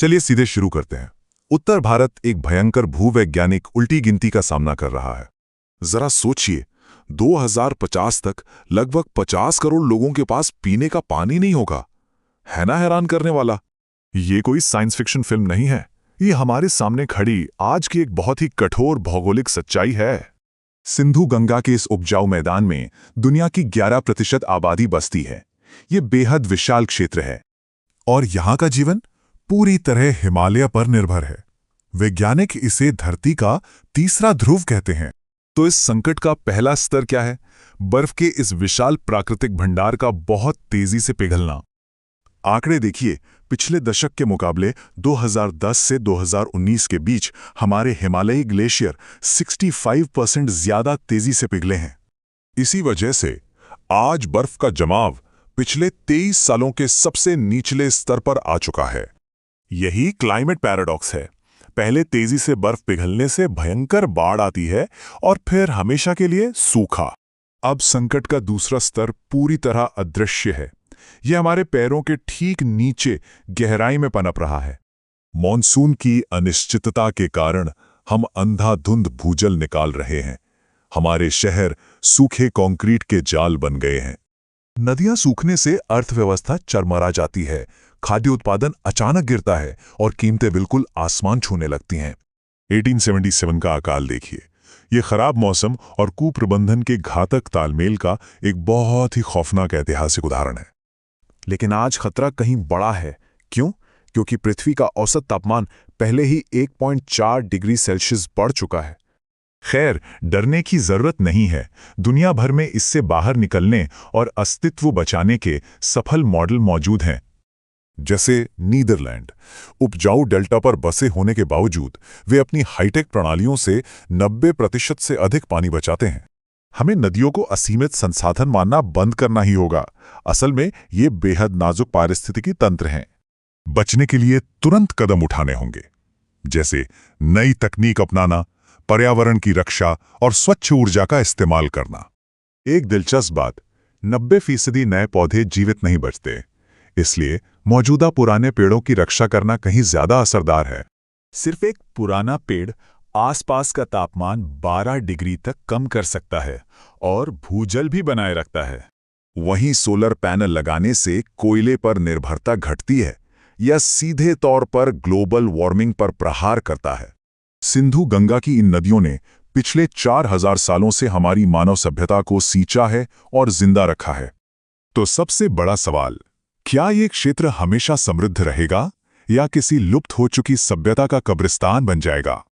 चलिए सीधे शुरू करते हैं। उत्तर भारत एक भयंकर भूवैज्ञानिक उल्टी गिनती का सामना कर रहा है। जरा सोचिए, 2050 तक लगभग 50 करोड़ लोगों के पास पीने का पानी नहीं होगा। है ना हैरान करने वाला? ये कोई साइंस फिक्शन फिल्म नहीं है, ये हमारे सामने खड़ी आज की एक बहुत ही कठोर भौगोलिक सच्चाई है। सिंधु गंगा के इस उपजाऊ मैदान में दुनिया की 11% आबादी बसती है। ये बेहद विशाल क्षेत्र है और यहाँ का जीवन पूरी तरह हिमालय पर निर्भर है। वैज्ञानिक इसे धरती का तीसरा ध्रुव कहते हैं। तो इस संकट का पहला स्तर क्या है? बर्फ के इस विशाल प्राकृतिक भंडार का बहुत तेजी से पिघलना। आंकड़े देखिए, पिछले दशक के मुकाबले 2010 से 2019 के बीच हमारे हिमालयी ग्लेशियर 65% ज्यादा तेजी से पिघले हैं। इसी वजह से आज बर्फ का जमाव पिछले 23 सालों के सबसे निचले स्तर पर आ चुका है। यही क्लाइमेट पैराडॉक्स है। पहले तेजी से बर्फ पिघलने से भयंकर बाढ़ आती है और फिर हमेशा के लिए सूखा। अब संकट का दूसरा स्तर पूरी तरह अदृश्य है। यह हमारे पैरों के ठीक नीचे गहराई में पनप रहा है। मॉनसून की अनिश्चितता के कारण हम अंधाधुंध भूजल निकाल रहे हैं। हमारे शहर सूखे कंक्रीट के जाल बन गए हैं। नदियां सूखने से अर्थव्यवस्था चरमरा जाती है, खाद्य उत्पादन अचानक गिरता है और कीमतें बिल्कुल आसमान छूने लगती हैं। 1877 का अकाल देखिए। ये खराब मौसम और कुप्रबंधन के घातक तालमेल का एक बहुत ही खौफनाक ऐतिहासिक उदाहरण है। लेकिन आज खतरा कहीं बड़ा है। क्यों? क्योंकि पृथ्वी का औसत तापमान पहले ही 1.4 डिग्री सेल्सियस बढ़ चुका है। खैर, डरने की जरूरत नहीं है। दुनिया भर में इससे बाहर निकलने और अस्तित्व बचाने के सफल मॉडल मौजूद हैं। जैसे नीदरलैंड। उपजाऊ डेल्टा पर बसे होने के बावजूद वे अपनी हाईटेक प्रणालियों से 90% से अधिक पानी बचाते हैं। हमें नदियों को असीमित संसाधन मानना बंद करना ही होगा। असल में ये बेहद नाजुक पारिस्थितिकी तंत्र हैं। बचने के लिए तुरंत कदम उठाने होंगे, जैसे नई तकनीक अपनाना, पर्यावरण की रक्षा और स्वच्छ ऊर्जा का इस्तेमाल करना। एक दिलचस्प बात, 90% नए पौधे जीवित नहीं बचते, इसलिए मौजूदा पुराने पेड़ों की रक्षा करना कहीं ज्यादा असरदार है। सिर्फ एक पुराना पेड़ आसपास का तापमान 12 डिग्री तक कम कर सकता है और भूजल भी बनाए रखता है। वहीं सोलर पैनल लगाने से कोयले पर निर्भरता घटती है या सीधे तौर पर ग्लोबल वार्मिंग पर प्रहार करता है। सिंधु गंगा की इन नदियों ने पिछले 4000 सालों से हमारी मानव सभ्यता को सींचा है और जिंदा रखा है। तो सबसे बड़ा सवाल, क्या ये क्षेत्र हमेशा समृद्ध रहेगा या किसी लुप्त हो चुकी सभ्यता का कब्रिस्तान बन जाएगा?